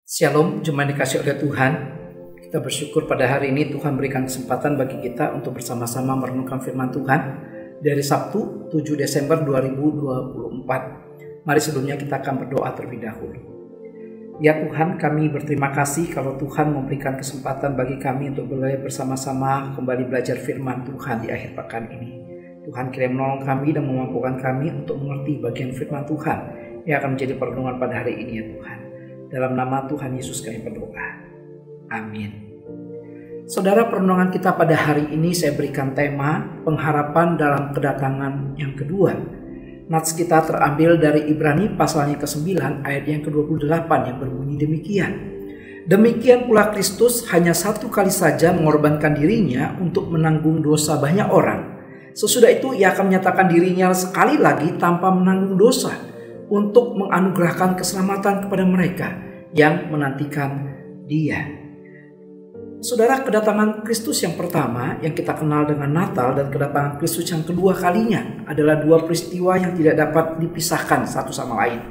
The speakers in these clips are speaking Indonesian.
Shalom, jemaat dikasih oleh Tuhan. Kita bersyukur pada hari ini Tuhan berikan kesempatan bagi kita untuk bersama-sama merenungkan firman Tuhan dari Sabtu 7 Desember 2024. Mari sebelumnya kita akan berdoa terlebih dahulu. Ya Tuhan, kami berterima kasih kalau Tuhan memberikan kesempatan bagi kami untuk boleh bersama-sama kembali belajar firman Tuhan di akhir pekan ini. Tuhan kiranya menolong kami dan memampukan kami untuk mengerti bagian firman Tuhan yang akan menjadi perenungan pada hari ini ya Tuhan. Dalam nama Tuhan Yesus kami berdoa. Amin. Saudara, perenungan kita pada hari ini saya berikan tema pengharapan dalam kedatangan yang kedua. Nats kita terambil dari Ibrani pasalnya ke-9 ayat yang ke-28 yang berbunyi demikian. Demikian pula Kristus hanya satu kali saja mengorbankan dirinya untuk menanggung dosa banyak orang. Sesudah itu ia akan menyatakan dirinya sekali lagi tanpa menanggung dosa, untuk menganugerahkan keselamatan kepada mereka yang menantikan Dia. Saudara, kedatangan Kristus yang pertama yang kita kenal dengan Natal dan kedatangan Kristus yang kedua kalinya adalah dua peristiwa yang tidak dapat dipisahkan satu sama lain.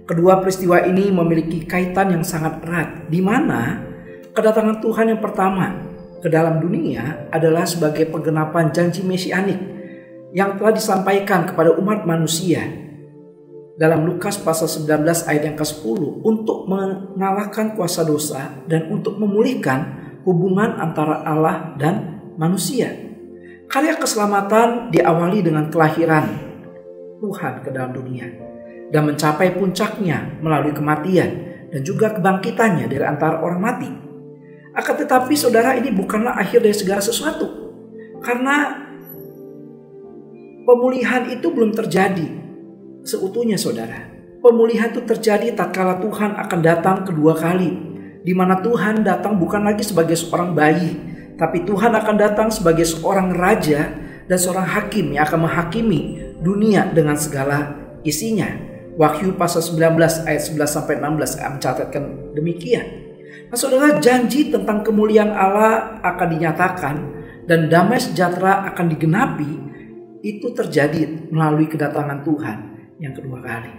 Kedua peristiwa ini memiliki kaitan yang sangat erat, di mana kedatangan Tuhan yang pertama ke dalam dunia adalah sebagai penggenapan janji mesianik yang telah disampaikan kepada umat manusia dalam Lukas pasal 19 ayat yang ke-10 untuk mengalahkan kuasa dosa dan untuk memulihkan hubungan antara Allah dan manusia. Karya keselamatan diawali dengan kelahiran Tuhan ke dalam dunia dan mencapai puncaknya melalui kematian dan juga kebangkitannya dari antara orang mati. Akan tetapi saudara, ini bukanlah akhir dari segala sesuatu, karena pemulihan itu belum terjadi seutuhnya saudara. Pemulihan itu terjadi tatkala Tuhan akan datang kedua kali, di mana Tuhan datang bukan lagi sebagai seorang bayi, tapi Tuhan akan datang sebagai seorang raja dan seorang hakim yang akan menghakimi dunia dengan segala isinya. Wahyu pasal 19 ayat 11-16 mencatatkan demikian. Nah saudara, janji tentang kemuliaan Allah akan dinyatakan dan damai sejahtera akan digenapi, itu terjadi melalui kedatangan Tuhan yang kedua kali.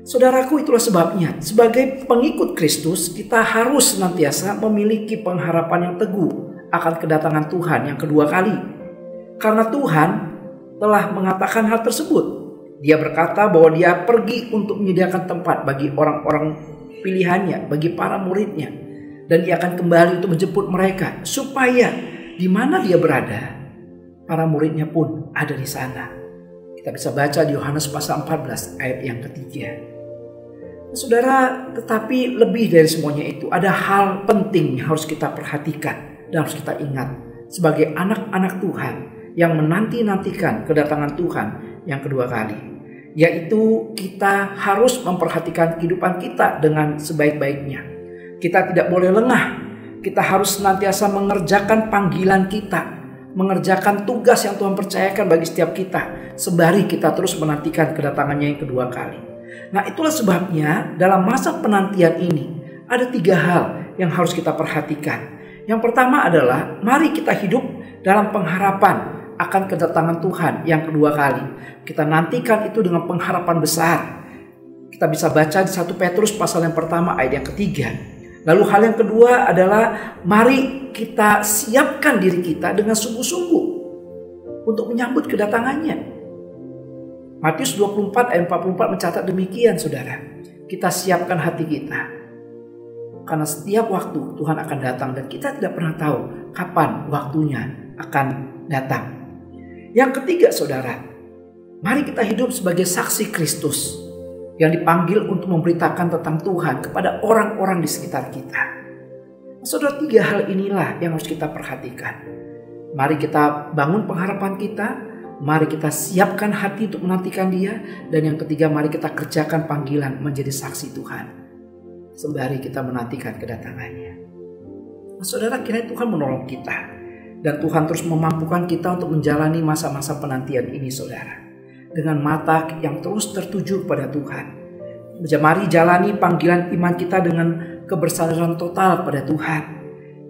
Saudaraku, itulah sebabnya sebagai pengikut Kristus kita harus senantiasa memiliki pengharapan yang teguh akan kedatangan Tuhan yang kedua kali. Karena Tuhan telah mengatakan hal tersebut. Dia berkata bahwa dia pergi untuk menyediakan tempat bagi orang-orang pilihannya, bagi para muridnya, dan dia akan kembali untuk menjemput mereka supaya di mana dia berada, para muridnya pun ada di sana. Kita bisa baca di Yohanes pasal 14 ayat yang ketiga. Saudara, tetapi lebih dari semuanya itu, ada hal penting yang harus kita perhatikan dan harus kita ingat sebagai anak-anak Tuhan yang menanti-nantikan kedatangan Tuhan yang kedua kali, yaitu kita harus memperhatikan kehidupan kita dengan sebaik-baiknya. Kita tidak boleh lengah. Kita harus senantiasa mengerjakan panggilan kita, mengerjakan tugas yang Tuhan percayakan bagi setiap kita, sembari kita terus menantikan kedatangannya yang kedua kali. Nah, itulah sebabnya dalam masa penantian ini ada 3 hal yang harus kita perhatikan. Yang pertama adalah mari kita hidup dalam pengharapan akan kedatangan Tuhan yang kedua kali. Kita nantikan itu dengan pengharapan besar. Kita bisa baca di 1 Petrus pasal yang pertama ayat yang ketiga. Lalu hal yang kedua adalah mari kita siapkan diri kita dengan sungguh-sungguh untuk menyambut kedatangannya. Matius 24 ayat 44 mencatat demikian saudara. Kita siapkan hati kita, karena setiap waktu Tuhan akan datang dan kita tidak pernah tahu kapan waktunya akan datang. Yang ketiga saudara, mari kita hidup sebagai saksi Kristus yang dipanggil untuk memberitakan tentang Tuhan kepada orang-orang di sekitar kita. Saudara, 3 hal inilah yang harus kita perhatikan. Mari kita bangun pengharapan kita, mari kita siapkan hati untuk menantikan Dia, dan yang ketiga mari kita kerjakan panggilan menjadi saksi Tuhan sembari kita menantikan kedatangannya. Saudara, kiranya Tuhan menolong kita dan Tuhan terus memampukan kita untuk menjalani masa-masa penantian ini saudara, dengan mata yang terus tertuju pada Tuhan. Mari jalani panggilan iman kita dengan kebersadaran total pada Tuhan.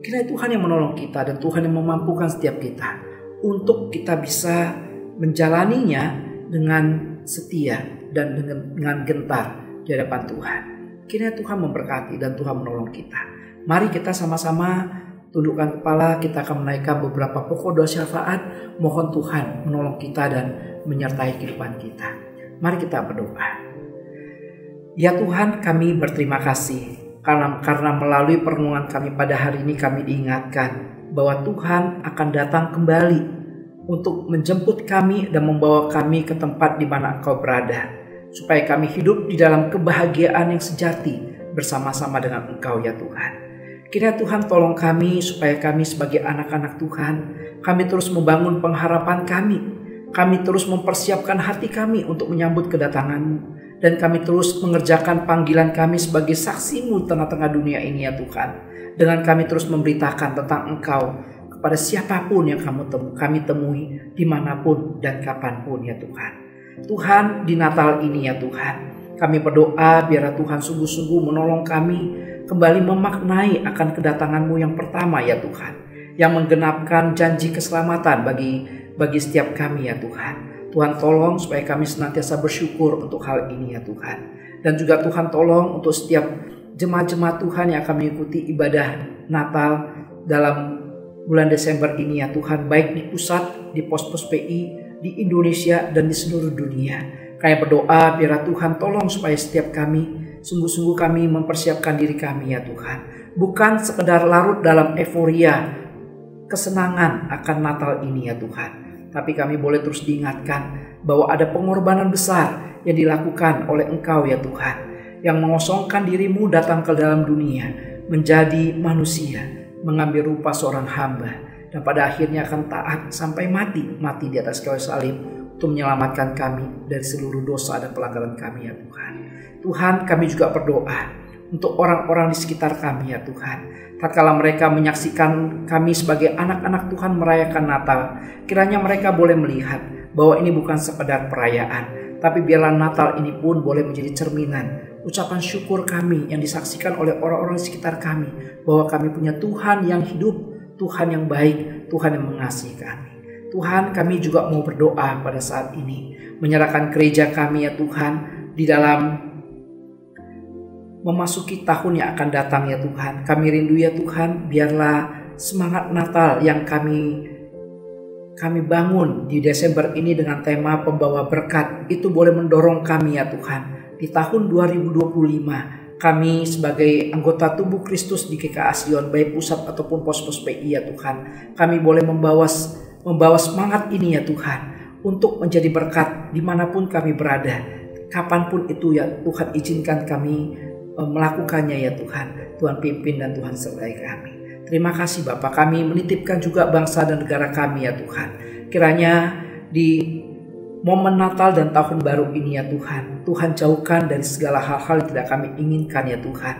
Kiranya Tuhan yang menolong kita dan Tuhan yang memampukan setiap kita untuk kita bisa menjalaninya dengan setia dan dengan gentar di hadapan Tuhan. Kiranya Tuhan memberkati dan Tuhan menolong kita. Mari kita sama-sama tundukkan kepala, kita akan menaikkan beberapa pokok doa syafaat. Mohon Tuhan menolong kita dan menyertai kehidupan kita. Mari kita berdoa. Ya Tuhan, kami berterima kasih karena melalui perenungan kami pada hari ini kami diingatkan bahwa Tuhan akan datang kembali untuk menjemput kami dan membawa kami ke tempat di mana Engkau berada, supaya kami hidup di dalam kebahagiaan yang sejati bersama-sama dengan Engkau ya Tuhan. Kiranya Tuhan tolong kami supaya kami sebagai anak-anak Tuhan, kami terus membangun pengharapan kami terus mempersiapkan hati kami untuk menyambut kedatangan-Mu, dan kami terus mengerjakan panggilan kami sebagai saksi-Mu tengah-tengah dunia ini ya Tuhan. Dengan kami terus memberitakan tentang Engkau kepada siapapun yang kami temui dimanapun dan kapanpun ya Tuhan. Tuhan, di Natal ini ya Tuhan, kami berdoa biarlah Tuhan sungguh-sungguh menolong kami kembali memaknai akan kedatangan-Mu yang pertama ya Tuhan, yang menggenapkan janji keselamatan bagi setiap kami ya Tuhan. Tuhan tolong supaya kami senantiasa bersyukur untuk hal ini ya Tuhan. Dan juga Tuhan tolong untuk setiap jemaat-jemaat Tuhan yang akan mengikuti ibadah Natal dalam bulan Desember ini ya Tuhan, baik di pusat, di pos-pos PI, di Indonesia dan di seluruh dunia. Kami berdoa biarlah Tuhan tolong supaya setiap kami, sungguh-sungguh kami mempersiapkan diri kami ya Tuhan. Bukan sekedar larut dalam euforia, kesenangan akan Natal ini ya Tuhan. Tapi kami boleh terus diingatkan bahwa ada pengorbanan besar yang dilakukan oleh Engkau ya Tuhan, yang mengosongkan diri-Mu datang ke dalam dunia, menjadi manusia, mengambil rupa seorang hamba, dan pada akhirnya akan taat sampai mati di atas kayu salib untuk menyelamatkan kami dari seluruh dosa dan pelanggaran kami ya Tuhan. Tuhan, kami juga berdoa untuk orang-orang di sekitar kami ya Tuhan. Tatkala mereka menyaksikan kami sebagai anak-anak Tuhan merayakan Natal, kiranya mereka boleh melihat bahwa ini bukan sekedar perayaan, tapi biarlah Natal ini pun boleh menjadi cerminan ucapan syukur kami yang disaksikan oleh orang-orang di sekitar kami, bahwa kami punya Tuhan yang hidup, Tuhan yang baik, Tuhan yang mengasihi kami. Tuhan, kami juga mau berdoa pada saat ini, menyerahkan gereja kami ya Tuhan, di dalam memasuki tahun yang akan datang ya Tuhan. Kami rindu ya Tuhan, biarlah semangat Natal yang kami bangun di Desember ini dengan tema pembawa berkat, itu boleh mendorong kami ya Tuhan. Di tahun 2025, kami sebagai anggota tubuh Kristus di GKA Sion, baik pusat ataupun pos-pos PI ya Tuhan, kami boleh membawa semangat ini ya Tuhan, untuk menjadi berkat dimanapun kami berada, kapanpun itu ya Tuhan, izinkan kami melakukannya ya Tuhan. Tuhan pimpin dan Tuhan sertai kami. Terima kasih Bapa, kami menitipkan juga bangsa dan negara kami ya Tuhan. Kiranya di momen Natal dan Tahun Baru ini ya Tuhan, Tuhan jauhkan dari segala hal-hal yang tidak kami inginkan ya Tuhan.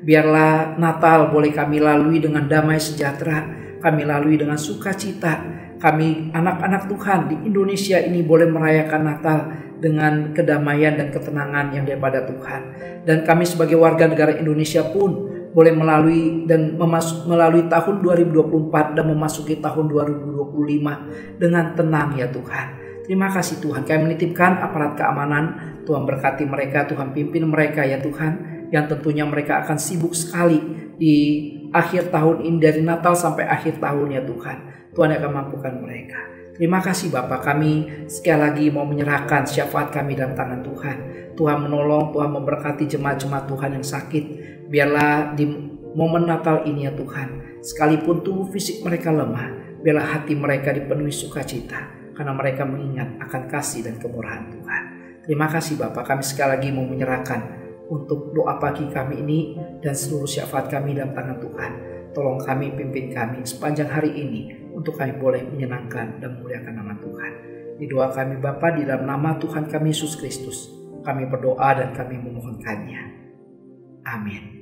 Biarlah Natal boleh kami lalui dengan damai sejahtera, kami lalui dengan sukacita. Kami anak-anak Tuhan di Indonesia ini boleh merayakan Natal dengan kedamaian dan ketenangan yang daripada Tuhan. Dan kami sebagai warga negara Indonesia pun boleh melalui tahun 2024 dan memasuki tahun 2025 dengan tenang ya Tuhan. Terima kasih Tuhan, kami menitipkan aparat keamanan, Tuhan berkati mereka, Tuhan pimpin mereka ya Tuhan, yang tentunya mereka akan sibuk sekali di akhir tahun ini, dari Natal sampai akhir tahun ya Tuhan. Tuhan akan mampukan mereka. Terima kasih Bapa, kami sekali lagi mau menyerahkan syafaat kami dalam tangan Tuhan. Tuhan menolong, Tuhan memberkati jemaat-jemaat Tuhan yang sakit. Biarlah di momen Natal ini ya Tuhan, sekalipun tubuh fisik mereka lemah, biarlah hati mereka dipenuhi sukacita, karena mereka mengingat akan kasih dan kemurahan Tuhan. Terima kasih Bapa, kami sekali lagi mau menyerahkan untuk doa pagi kami ini dan seluruh syafaat kami dalam tangan Tuhan. Tolong kami, pimpin kami sepanjang hari ini untuk kami boleh menyenangkan dan memuliakan nama Tuhan. Di doa kami Bapa, di dalam nama Tuhan kami Yesus Kristus, kami berdoa dan kami memohonkannya. Amin.